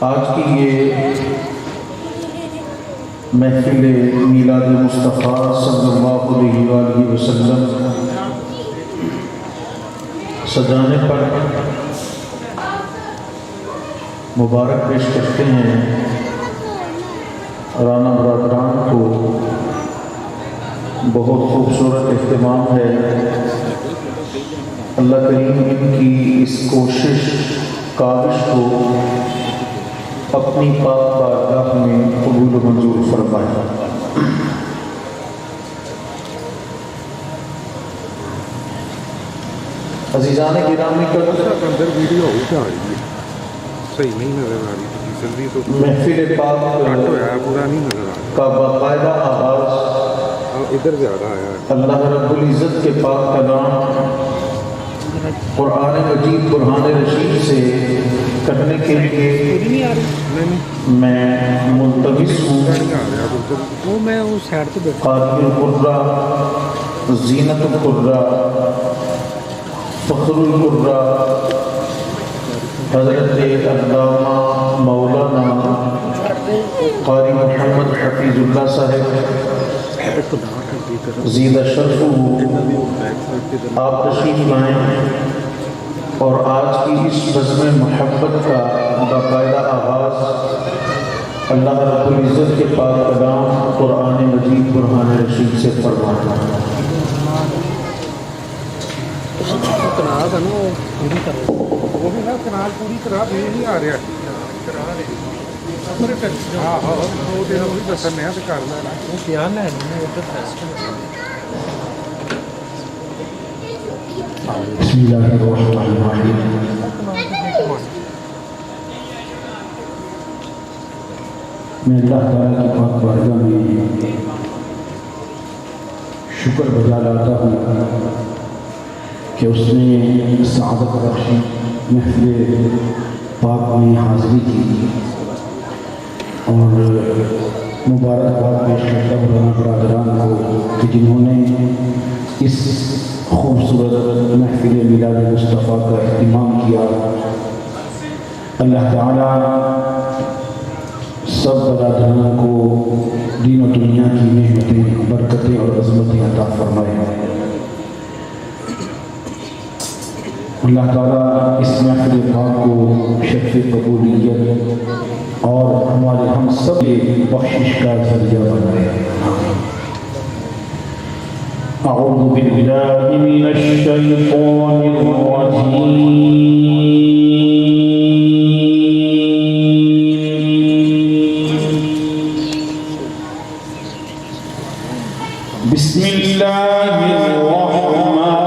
آج کی یہ محفل میلاد مصطفیٰ صلی اللہ علیہ وآلہ وسلم سجانے پر مبارک پیش کرتے ہیں رانا برادران کو۔ بہت خوبصورت اہتمام ہے۔ اللہ کریم ان کی اس کوشش کاوش کو اپنی پاک بارگاہ میں قبول و منظور فرمائے۔ عزیزان گرامی اندر ویڈیو ہو کیا ہے صحیح نہیں نظر آ رہی جلدی تو محفل پاک پورا نہیں نظر آ رہا کا باقاعدہ آغاز ادھر زیادہ آیا ہے۔ اللہ رب العزت کے پاک کلام قرآن مجید برہان رشید سے کرنے کے لیے میں ملتمس ہوں قاری القرہ، زینت القرہ، فخر القرہ حضرت علامہ مولانا قاری محمد حفیظ اللہ صاحب زیدہ شرف آپ تشریف لائیں اور آج کی اس بزم محبت کا باقاعدہ آغاز اللہ رب العزت کے پاک کلام قرآن مجید برہان رشید سے فرمانا۔ پوری طرح نہیں آ رہا بسم اللہ الرحمن الرحیم۔ میں اللہ تعالیٰ کی پاک بارگاہ میں شکر بجا لاتا ہوں کہ اس نے سعادت بخشی محفل پاک میں حاضری کی اور مبارکباد پیش کرتا ہوں رانا برادران کو کہ جنہوں نے اس خوبصورت محفل میلاد مصطفیٰ کا اہتمام کیا۔ اللہ تعالیٰ سب برادران کو دین و دنیا کی نعمتیں، برکتیں اور عظمتیں عطا فرمائے۔ اللہ تعالیٰ اس محفل پاک کو شرف قبولیت اور ہمارے ہم سب کے بخشش کا ذریعہ بنائے۔ اعوذ باللہ من الشیطان الرجیم۔ بسم اللہ الرحمن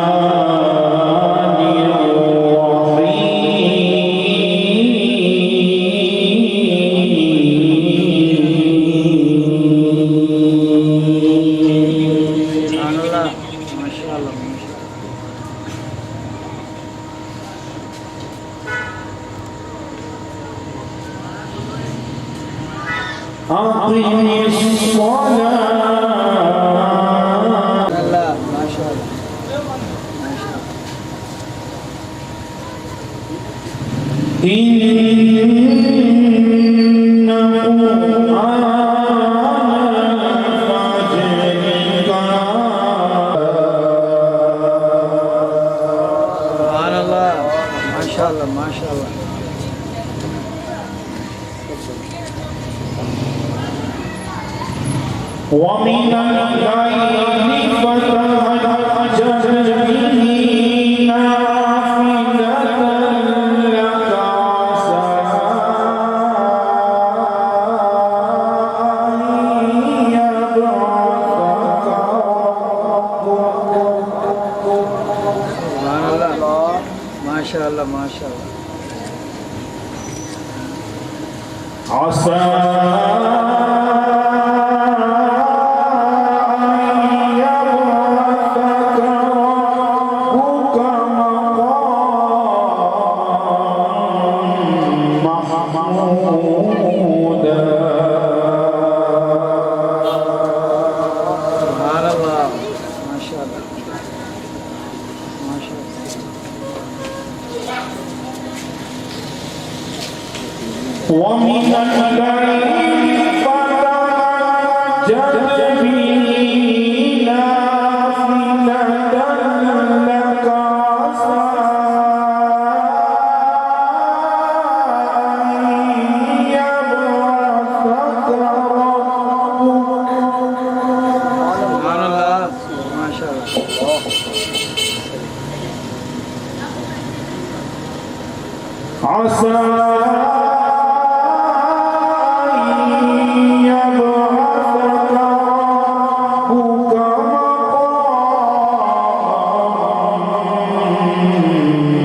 وَمِنَ اللَّيْلِ فَتَهَجَّدْ بِهِ نَافِلَةً لَكَ عَسَىٰ أَن يَبْعَثَكَ رَبُّكَ۔ سبحان اللہ، ماشاء اللہ ماشاء اللہ۔ ومن الليل فتهجد به نافلة لك عسى عسى أن يبعثك ربك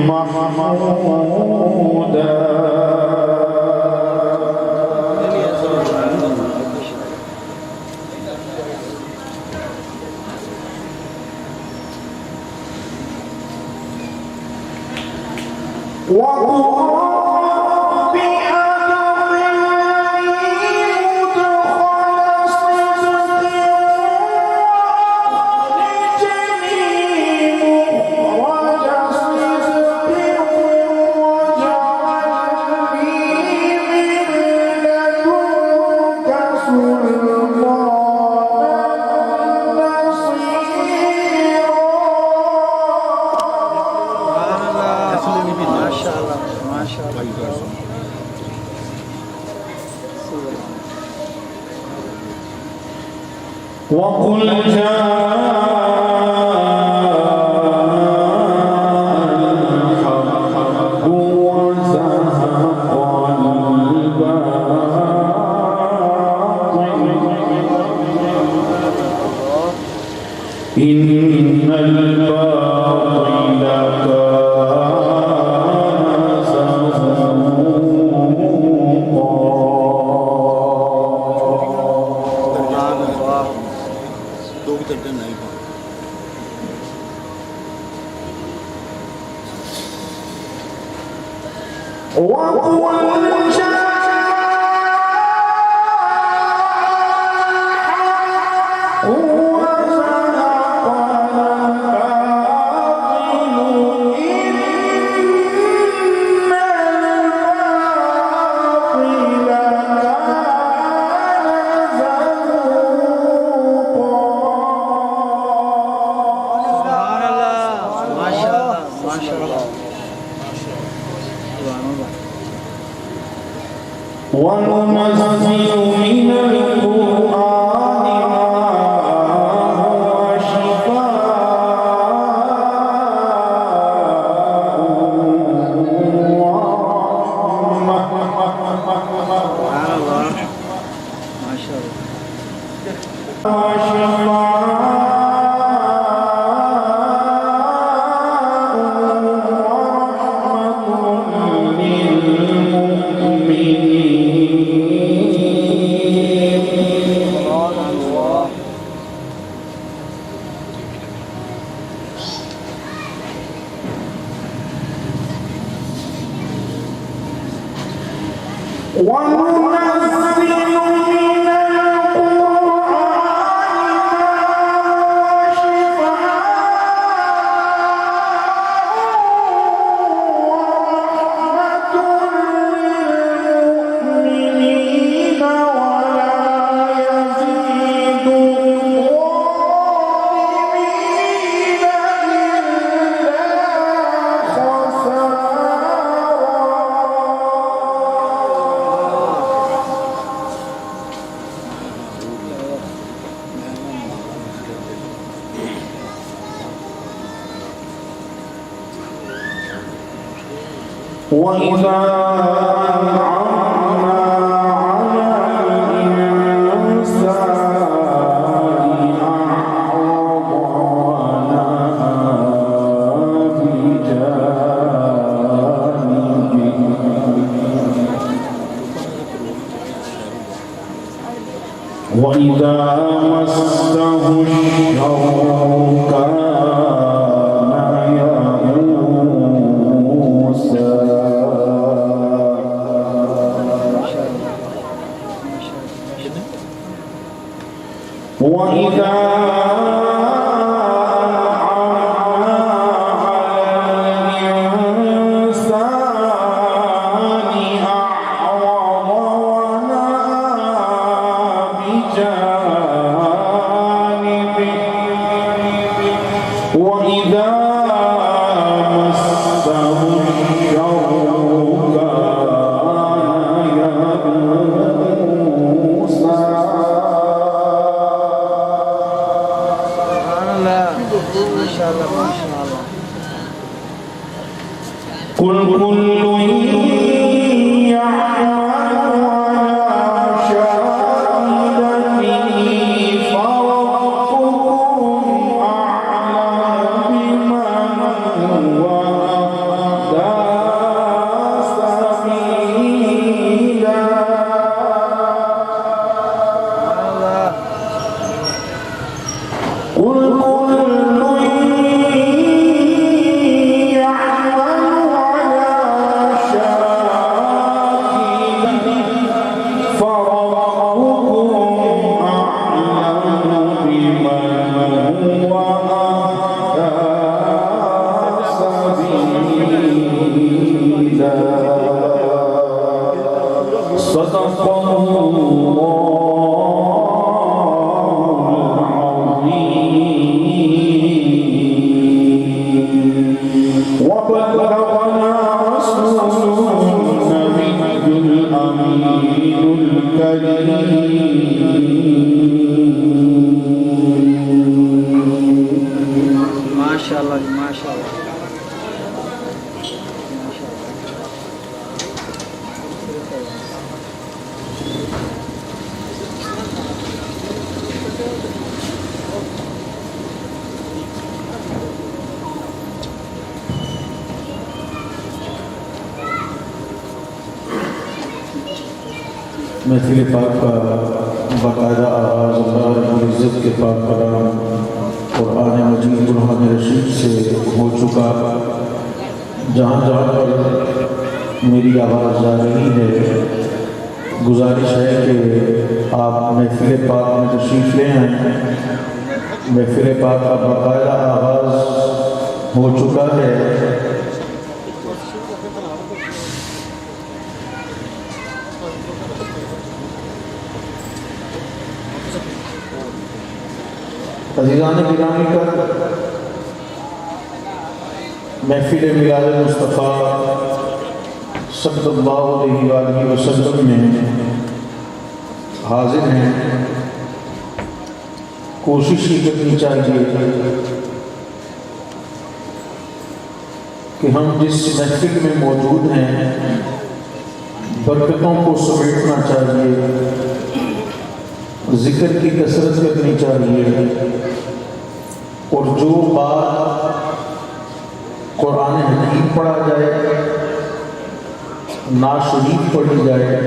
مقاما محمودا وقل جاء الحق وزهق الباطل إن الباطل كان زهوقا وقل جاء وزهق الباطل إن الباطل كان زهوقا ما شاء الله ما شاء الله وننزل من القرآن ما هو شفاء ورحمة ما شاء وننزل من القرآن ورحمة للمؤمنين ولا يزيد الظالمين إلا وإذا أنعمنا على الإنسان أعرض ونأى بجانبه وإذا مسه الشر كان يئوسا وإذا أنعمنا على الإنسان أعرض ماشاءاللہ جی ماشاءاللہ. محفل پاک کا باقاعدہ آغاز اللہ رب العزت کے پاک کلام قرآن مجید برہان رشید سے ہو چکا. جہاں جہاں پر میری آواز جا رہی ہے گزارش ہے کہ آپ محفل پاک میں تشریف لے آئیں. محفل پاک کا باقاعدہ آغاز ہو چکا ہے. عزیزان گرامی کا محفل میلاد مصطفیٰ صلی اللہ علیہ وآلہ وسلم میں حاضر ہیں. کوشش یہ کرنی چاہیے کہ ہم جس محفل میں موجود ہیں برکتوں کو سمیٹنا چاہیے, ذکر کی کثرت کرنی چاہیے, اور جو بات قرآن حکیم پڑھا جائے, نعت شریف پڑھی جائے,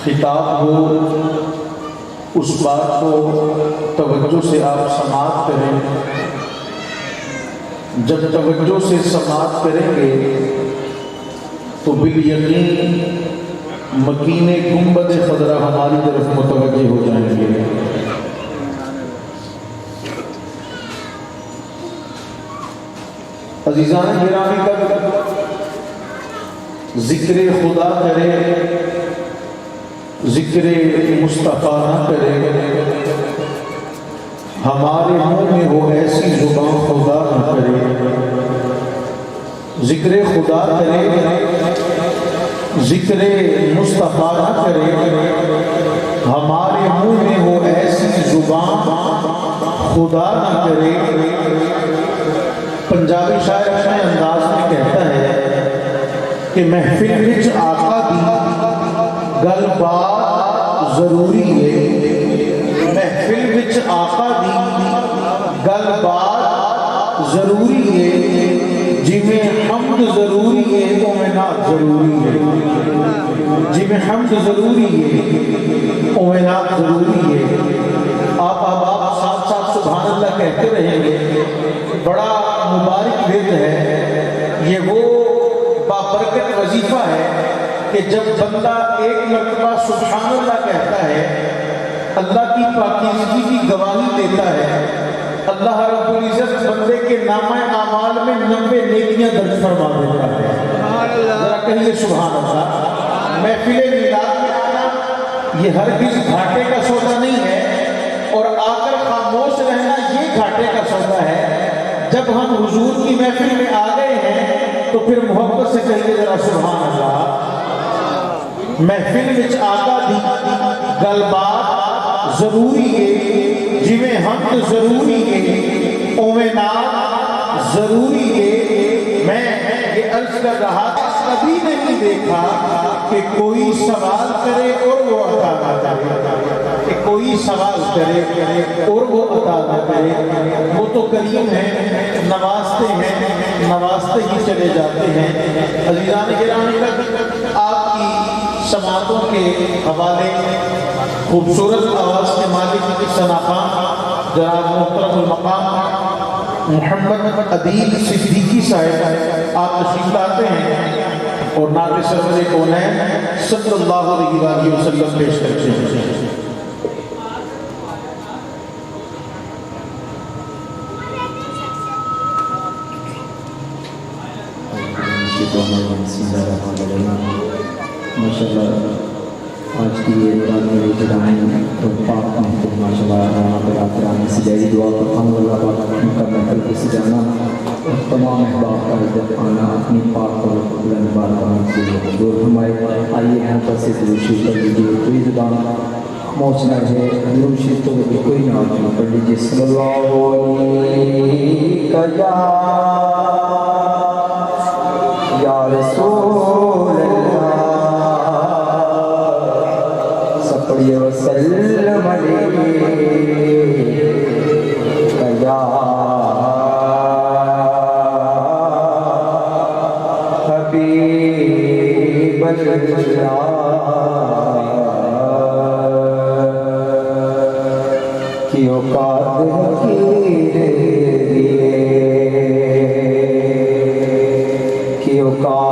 خطاب ہو, اس بات کو توجہ سے آپ سماعت کریں. جب توجہ سے سماعت کریں گے تو بالیقین مکین گنبد خضرا ہماری طرف متوجہ ہو جائیں گے. عزیزان گرامی کا ذکر خدا کرے, ذکر مصطفیٰ نہ کرے, ہمارے منہ میں وہ ایسی زبان خدا نہ کرے. ذکر خدا کرے, ذکر مصطفیٰ نہ کرے, ہمارے منہ میں وہ ایسی زبان خدا نہ کرے. پنجابی شاعر اپنے انداز میں کہتا ہے کہ محفل وچ آقا دی گل بات ضروری ہے. محفل وچ آقا دی گل بات ضروری ہے. جی میں حمد ضروری ہے تو میں نعت ضروری ہے. جی میں حمد ضروری ہے تو میں نعت ضروری ہے. آپ احباب ساتھ ساتھ سبحان اللہ کہتے رہیں گے. بڑا مبارک ورد ہے یہ, وہ بابرکت وظیفہ ہے کہ جب بندہ ایک مرتبہ سبحان اللہ کہتا ہے, اللہ کی پاکیزگی کی گواہی دیتا ہے, اللہ رب العزت بندے کے نامہ اعمال میں 90 نیکیاں درج فرما دیتا ہے. ذرا کہیے سبحان اللہ. محفل میلاد میں آنا یہ ہرگز گھاٹے کا سودا نہیں ہے, اور آ کر خاموش رہنا یہ گھاٹے کا سودا ہے. جب ہم حضور کی محفل میں آ گئے ہیں تو پھر محبت سے کہیے ذرا سبحان اللہ. محفل وچ آقا دی گل بات ضروری ہے. جی میں حمد ضروری ہے اویں نعت ضروری ہے. میں یہ عرض کر رہا تھا کبھی نہیں دیکھا کہ کوئی سوال کرے اور وہ عطا نہ کرے، کہ کوئی سوال کرے اور وہ عطا نہ کرے۔ وہ تو کریم ہے، نوازتے ہیں، نوازتے ہی چلے جاتے ہیں۔ عزیزان گرامی، آپ کی سماعتوں کے حوالے خوبصورت آواز کے مالک ثنا خان جناب محترم المقام محمد عدیل صدیقی صاحب آپ تشریف لاتے ہیں اور نعت سرور کونین صلی اللہ علیہ وآلہ وسلم پیش کرتے ہیں۔ ماشاءاللہ آج کی یہ قرآن ابتدائی اور پاک محفل ماشاءاللہ وہاں پر آپ قرآن سجائی دعا کرتا ہوں اللہ پاک ان کا محفل کو سجانا اور تمام احباب کا عزت آنا اپنی پاک اور بلند بارگاہ سے حضور فرمائے۔ آئیے یہاں پر سے درود شریف پڑھ لیجیے، کوئی زبان موچنا ہے درود شریف تو کوئی نام نہ پڑھ لیجیے۔ صلی اللہ علیہ یا رسول وسلم علیہ یا حبیب اللہ۔ کی اوقات کی اوقات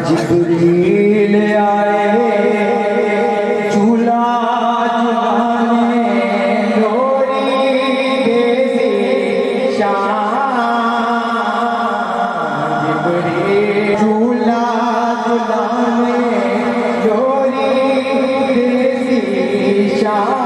جبریل آئے چولہا جلانے لوری دیسی شان جبریل چولہا جلانے لوری دیسی شان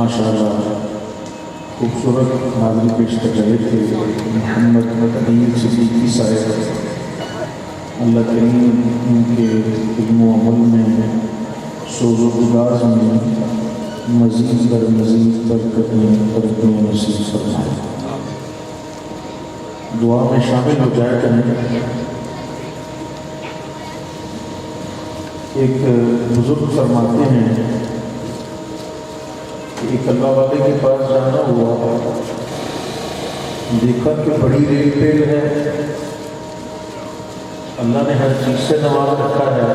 ماشاءاللہ خوبصورت حاضری پیش کر رہے تھے محمد عدیل صدیقی صاحب. اللہ کریم ان کے علم و عمل میں سوز و گداز میں مزید در مزید برکتیں ترقیاں نصیب فرمائے. دعا میں شامل ہو جائے کریں. ایک بزرگ فرماتے ہیں ایک اللہ والے کے پاس جانا ہوا، دیکھا کہ بڑی ریل پیل ہے، اللہ نے ہر چیز سے نواز رکھا ہے.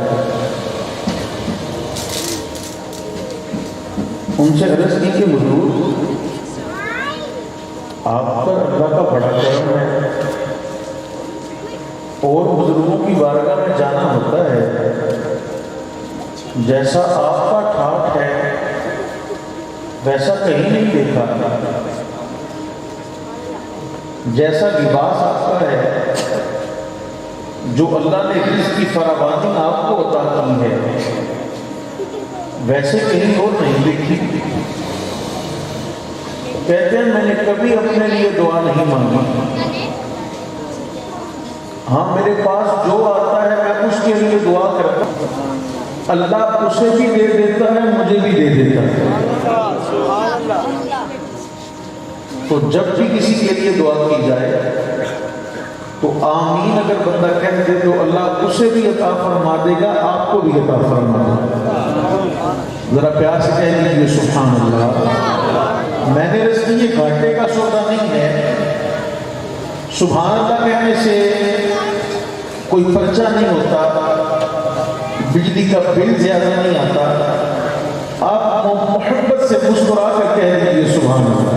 ان سے عرض کی کہ حضور آپ پر اللہ کا بڑا کرم ہے اور بزرگوں کی بارگاہ میں جانا ہوتا ہے، جیسا آپ کا ٹھاٹ ہے ویسا کہیں نہیں دیکھا، جیسا لباس آپ کا ہے، جو اللہ نے رزق کی فراوانی آپ کو عطا کی ہے، ویسے کہیں اور نہیں دیکھی. کہتے ہیں میں نے کبھی اپنے لیے دعا نہیں مانگی، ہاں میرے پاس جو آتا ہے میں اس کے لیے دعا کرتا ہوں، اللہ اسے بھی دے دیتا ہے مجھے بھی دے دیتا ہے. تو جب بھی کسی کے لیے دعا کی جائے تو آمین اگر بندہ کہہ دے تو اللہ اسے بھی عطا فرما دے گا، آپ کو بھی عطا فرما دے گا. ذرا پیار سے کہہ دیجیے سبحان اللہ. میں نے رزق یہ گھاٹے کا سودا نہیں ہے. سبحان اللہ کہنے سے کوئی پرچہ نہیں ہوتا، بجلی کا بل زیادہ نہیں آتا. آپ محبت سے مسکرا کر کہہ دیجیے سبحان اللہ.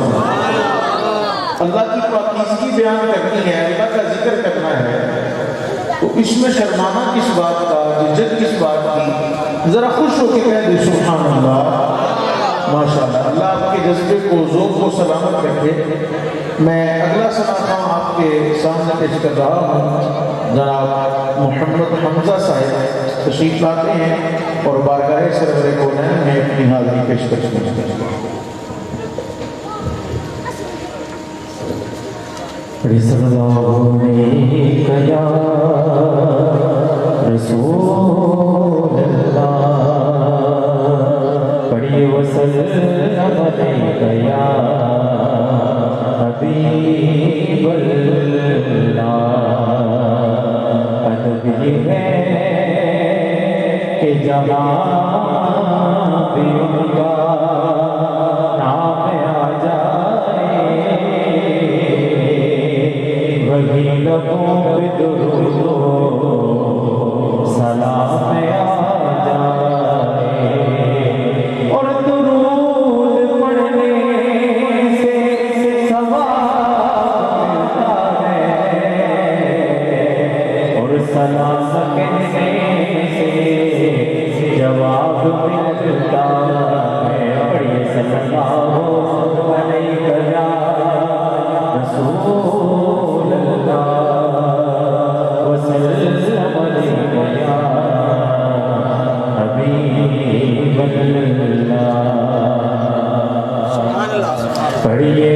اللہ کی پاکیزگی بیان کرنی ہے، اللہ کا ذکر کرنا ہے، تو اس میں شرمانا کس بات کا، جھجک کس بات کی. ذرا خوش ہو کے کہہ دیں سبحان اللہ. ماشاءاللہ اللہ آپ کے جذبے کو ذوق کو سلامت رکھے. میں اگلا سناتا ہوں آپ کے سامنے پیش کر رہا ہوں. جناب محمد حمزہ صاحب تشریف لاتے ہیں اور بارگاہ سرور کونین میں اپنی حاضری پیش کرتے ہیں. صلی اللہ علیہ یا رسول اللہ پڑھیے وسلم علیہ یا حبیب اللہ. ادب یہ ہے کہ جہاں بھی ان کا نام آ جائے وہی لبوں پہ درود و سلام آ جائے. اور درود پڑھنے سے ثواب ملتا ہے اور سلام کہنے سے جواب ملتا ہے. پڑھیے صلی اللہ علیہ یا رسول اللہ وسلم علیہ یا حبیب اللہ. پڑھیے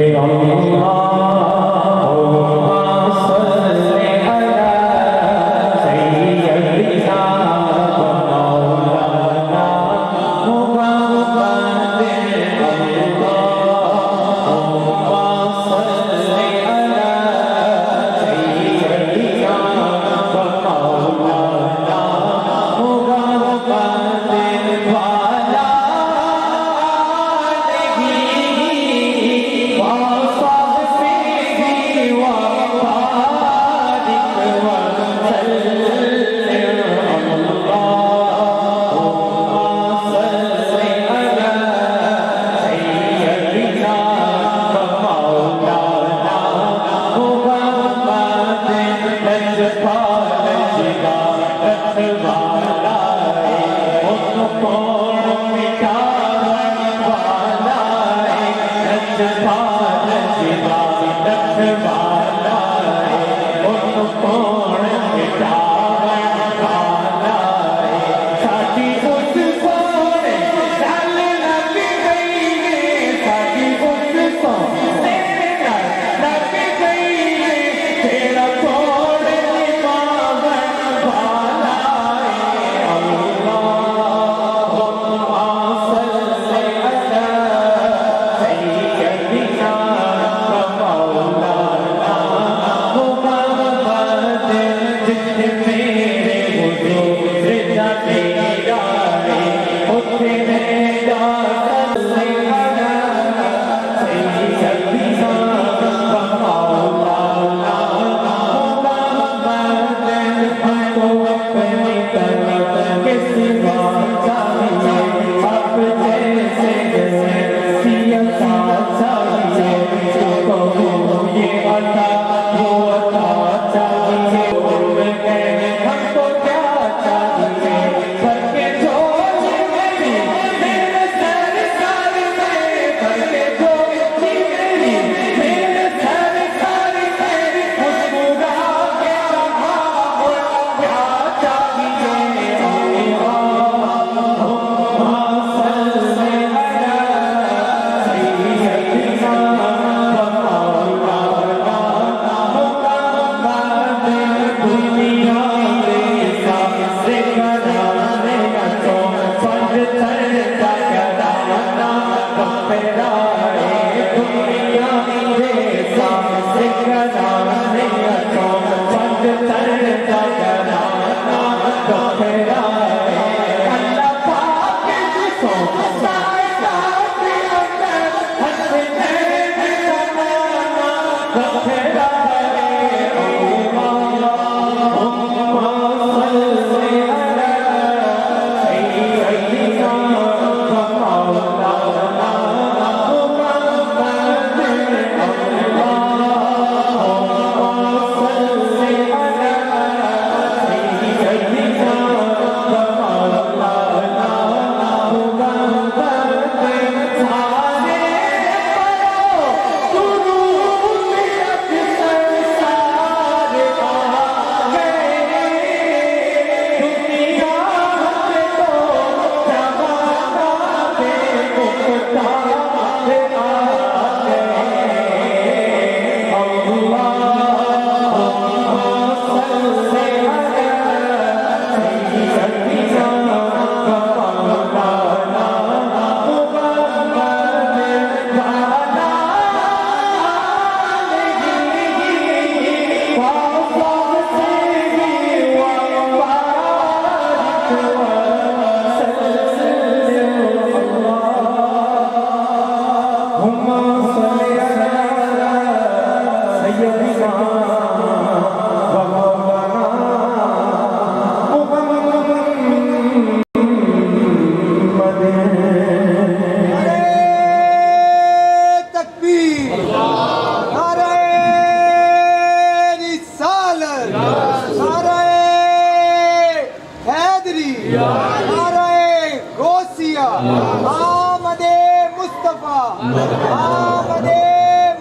آمد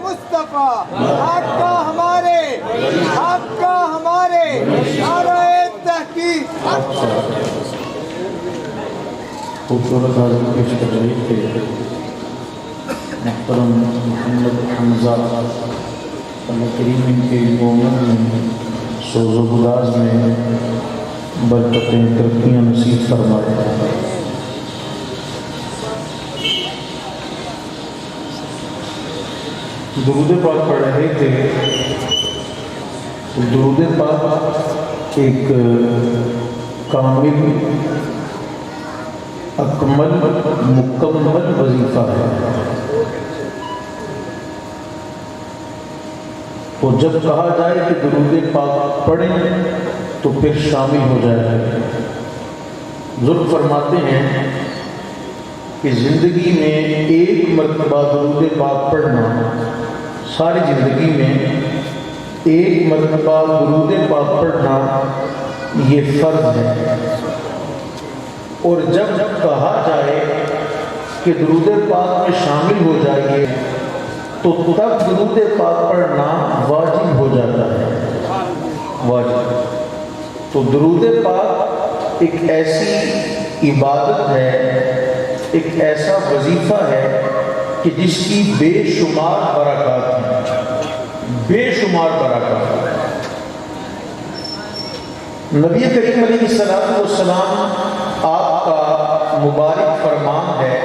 مصطفیٰ حق کا ہمارے نعرہ تحقیق. خوبصورت حاضر پیش کر رہے تھے محترم محمد حمزہ. اللہ کریم ان کے عمر میں سوز و گداز میں برکتیں ترقیاں نصیب فرمائے. درود پاک پڑھ رہے تھے. درود پاک ایک کامل اکمل مکمل وظیفہ ہے. تو جب کہا جائے کہ درود پاک پڑھیں تو پھر شامل ہو جائے. بزرگ فرماتے ہیں کہ زندگی میں ایک مرتبہ درود پاک پڑھنا، ساری زندگی میں ایک مرتبہ درود پاک پڑھنا یہ فرض ہے. اور جب کہا جائے کہ درود پاک میں شامل ہو جائیے تو تب درود پاک پڑھنا واجب ہو جاتا ہے. واجب. تو درود پاک ایک ایسی عبادت ہے، ایک ایسا وظیفہ ہے کہ جس کی بے شمار برکات ہیں. بے شمار برکات. نبی کریم علیہ السلام آپ کا مبارک فرمان ہے،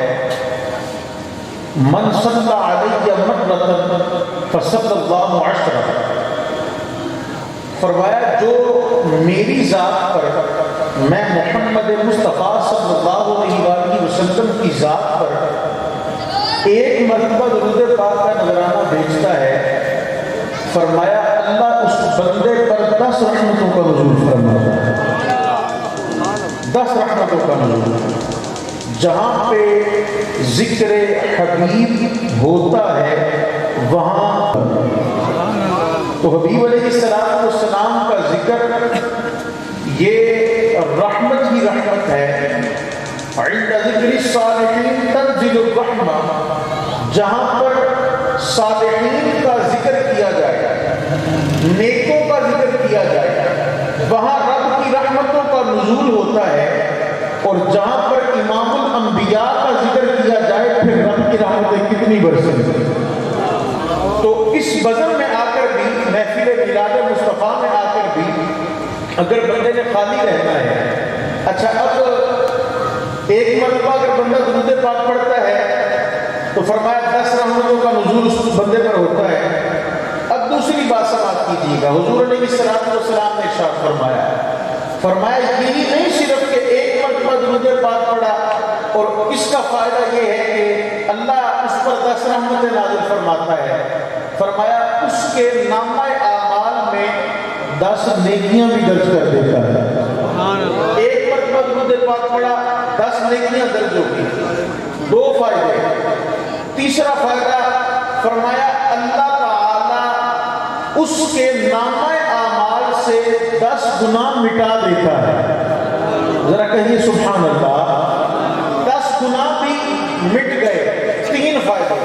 من صلی علیہ مرۃ فصلی اللہ عشرہ. فرمایا جو میری ذات پر، میں محمد مصطفیٰ صلی اللہ علیہ وآلہ وسلم کی ذات پر ایک مرتبہ درود پاک کا نذرانہ بھیجتا ہے، فرمایا اللہ اس بندے پر 10 رحمتوں کا نزول فرماتا ہے. 10 رحمتوں کا نزول. جہاں پہ ذکر حبیب ہوتا ہے وہاں تو حبیب علیہ السلام کا ذکر یہ رحمت ہی رحمت ہے. عند ذکر الصالحین تنزل الرحمہ. جہاں پر صالحین کا ذکر کیا جائے، نیکوں کا ذکر کیا جائے، وہاں رب کی رحمتوں کا نزول ہوتا ہے. اور جہاں پر امام الانبیاء کا ذکر کیا جائے پھر رب کی رحمتیں کتنی برسیں. تو اس بزم میں آ کر بھی، محفل میلاد مصطفیٰ میں آ کر بھی اگر بندے نے خالی رہنا ہے، اچھا اب ایک مرتبہ اگر بندہ درود پاک پڑھتا ہے تو فرمایا 10 رحمتوں کا نزول اس بندے پر ہوتا ہے. اب دوسری بات سماعت کیجیے گا. حضور علیہ السلام نے ارشاد فرمایا یہی نہیں صرف کہ ایک مرتبہ درود پاک پڑھا اور اس کا فائدہ یہ ہے کہ اللہ اس پر 10 رحمتیں نازل فرماتا ہے. فرمایا اس کے نامہ اعمال میں 10 نیکیاں بھی درج کر دیتا ہے. ایک مرتبہ درود پاک پڑھا 10 نیکیاں درج ہوگی. 2 فائدے. تیسرا فائدہ فرمایا اللہ تعالی اس کے نامہ اعمال سے 10 گناہ مٹا دیتا ہے. ذرا کہیے سبحان اللہ. 10 گناہ بھی مٹ گئے. 3 فائدے.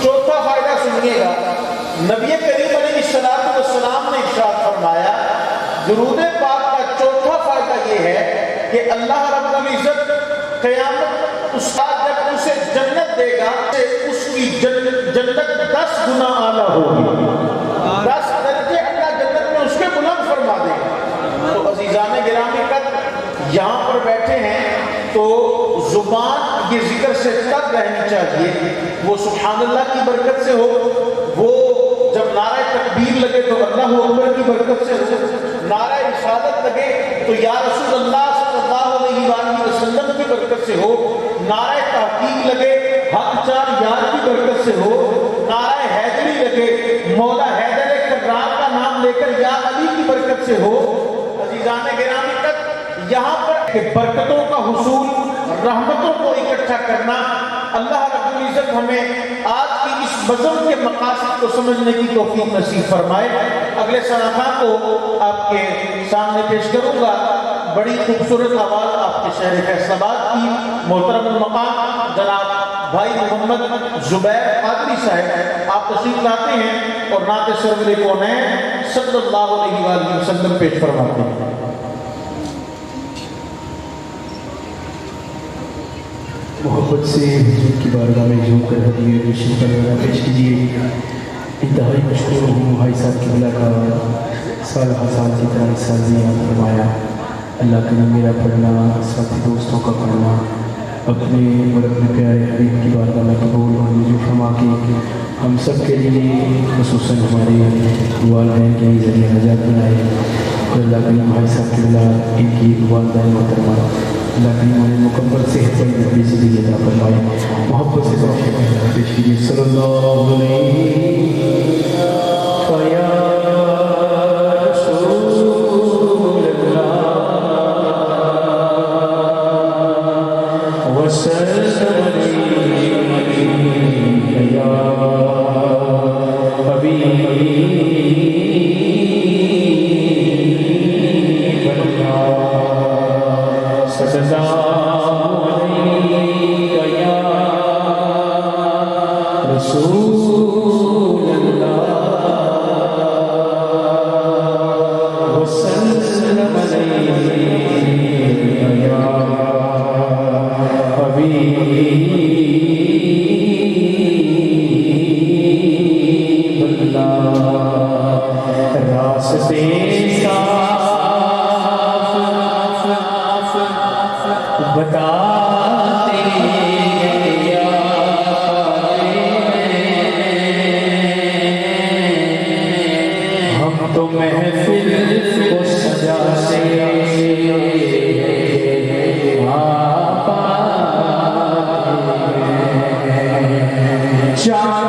چوتھا فائدہ سنیے گا. نبی کریم علیہ السلام نے ارشاد فرمایا درود پاک کا چوتھا فائدہ یہ ہے کہ اللہ رب العزت قیامت استاد جب اسے جنت دے گا اس کی جنت 10 گنا اعلیٰ ہوگی. 10 درجے اللہ جنت میں اس کے بلند فرما دے گا. تو عزیزان گرامی قدر یہاں پر بیٹھے ہیں تو زبان یہ ذکر سے تب رہنی چاہیے، وہ سبحان اللہ کی برکت سے ہو، وہ جب نعرہ تکبیر لگے تو اللہ اکبر کی برکت سے ہو، نعرہ رسالت لگے تو یا رسول اللہ صلی اللہ علیہ وآلہ وسلم کی برکت سے ہو، نعرہ تحقیق لگے حق چار یار کی برکت سے ہو، نعرہ حیدری لگے مولا حیدر کرار کا نام لے کر یا علی کی برکت سے ہو. عزیزان گرامی تک یہاں پر برکتوں کا حصول، رحمتوں کو اکٹھا کرنا، اللہ رب العزت ہمیں آج کی اس بزم کے مقاصد کو سمجھنے کی توفیق نصیب فرمائے. اگلے سناخان کو آپ کے سامنے پیش کروں گا. بڑی خوبصورت آواز آپ کے شہر فیصل آباد کی محترم المقام جناب بھائی محمد زبیر قادری صاحب آپ تشریف لاتے ہیں اور نعت سرور کونین صلی اللہ علیہ وآلہ وسلم پیش فرماتے ہیں۔ محبت سے حضور کی بارگاہ میں جھوم کر ہدیے رشید کا پیش کیجیے۔ انتہائی مشکور ہوں بھائی صاحب کی بلا کا سال ہزار کی طرح سازی یاد فرمایا۔ اللہ کریم میرا پڑھنا ساتھی دوستوں کا پڑھنا اپنے اور اپنے پیارے حبیب کی بارگاہ میں قبول اور منظور فرما کے ہم سب کے لیے خصوصاً ہمارے والدین کے ذریعے نجات بنائے اور اللہ کریم بھائی صاحب کی بلا ان کی والدین محترمہ اللہ کریم انہیں مکمل صحت پر نبی سے بھی عطا فرمائے۔ محبت سے پیش کیجیے صلی اللہ علیہ یا رسول اللہ وسلم علیہ یا حبیب رسول اللہ وسلم علیہ یا حبیب اللہ۔ راستے صاف بتاتے تو محفل کو سجاتے چار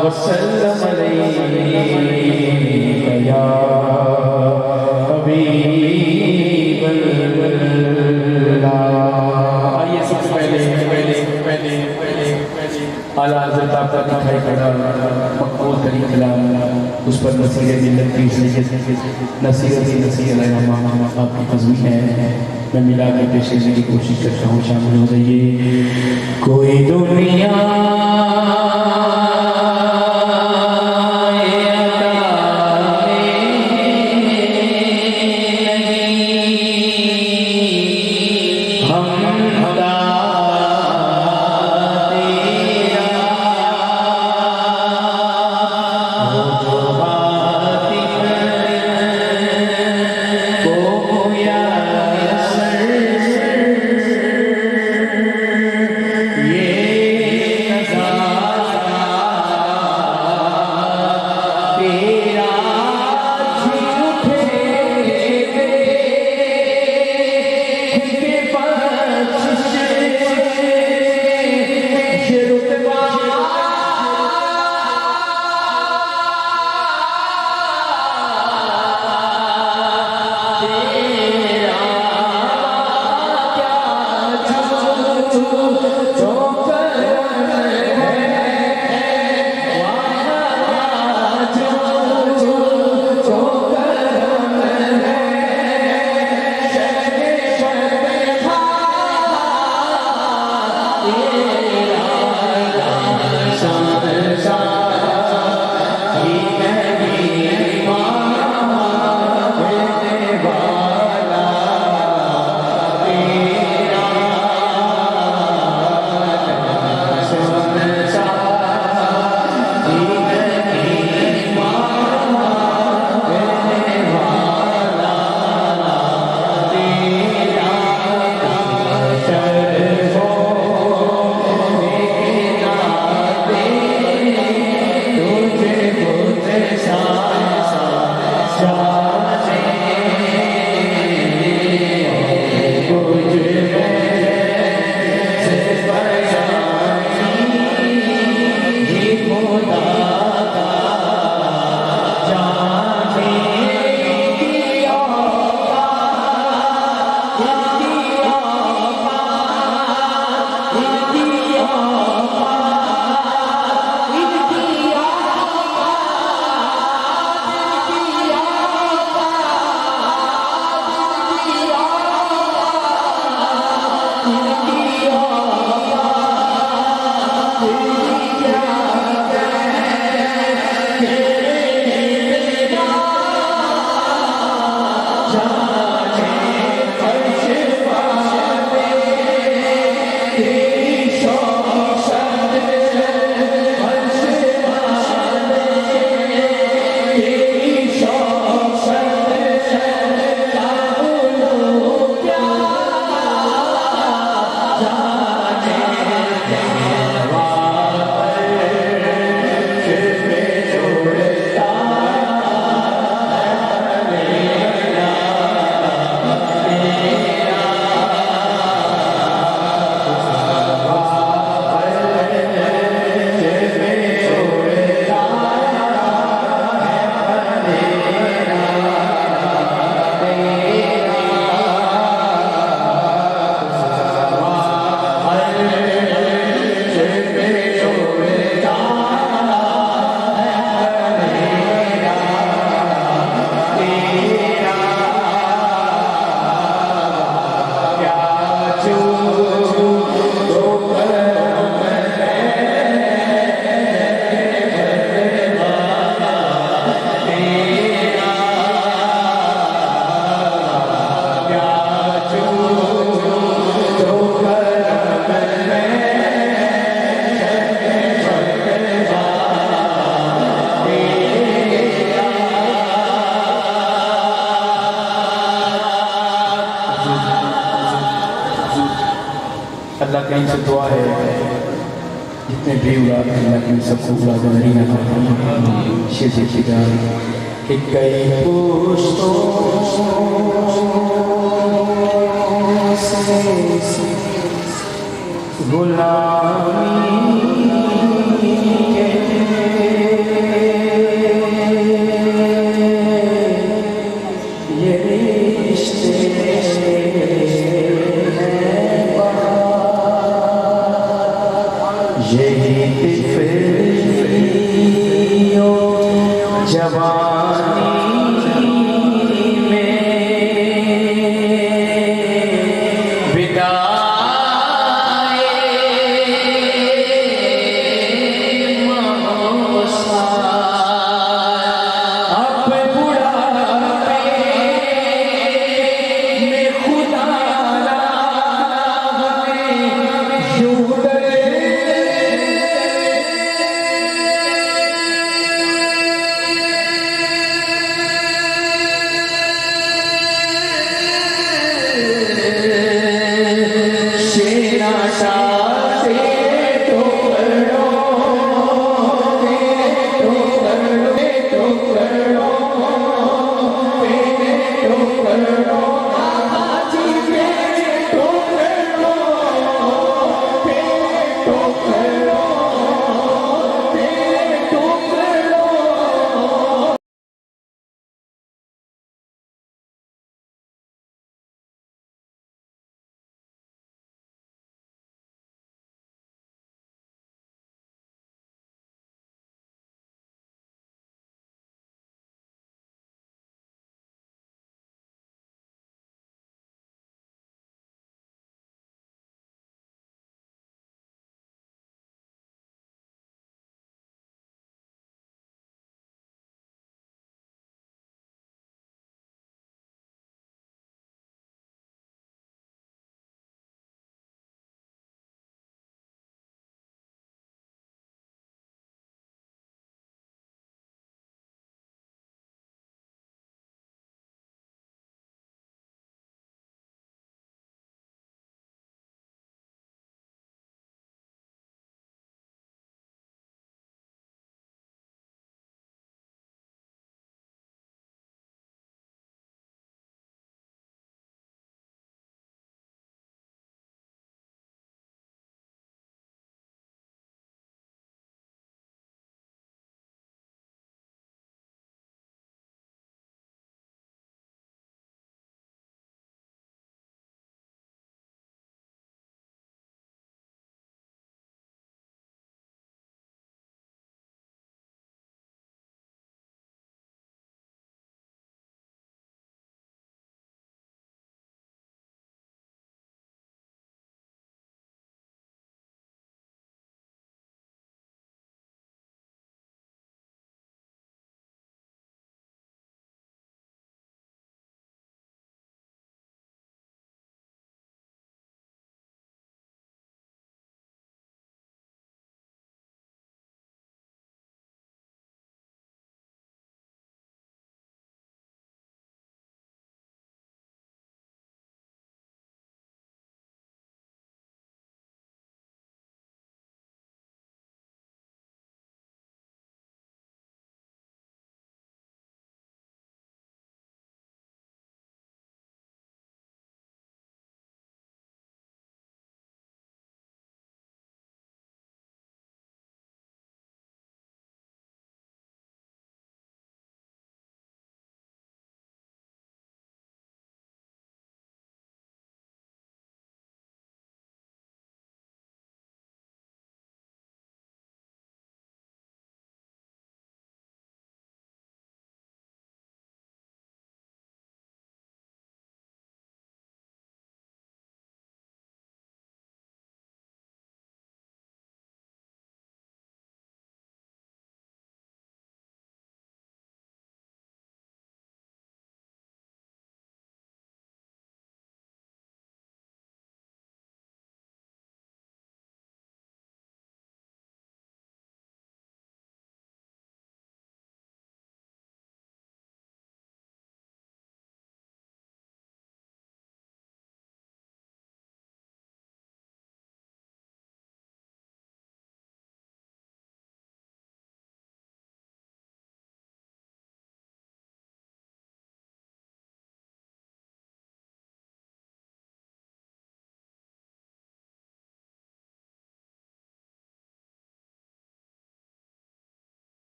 وسلم علیہ یا حبیب اللہ۔ آئیے سب سے پہلے اعلیٰ حضرت آپ کا دکھائی پڑا مقبول ترین کلام اس پر نصیحت ملت کی نصیحت علیہ آپ کی تزویح ہے، میں ملا کے پیش کرنے کی کوشش کرتا ہوں، شامل ہو جائیے۔ کوئی دنیا یہ نظارہ ان سے دعا ہے جتنے بھی اولاد ہیں اللہ کی سب کو اولاد نہیں نہ شیخ جان کہ کئی پشتوں سے غلامی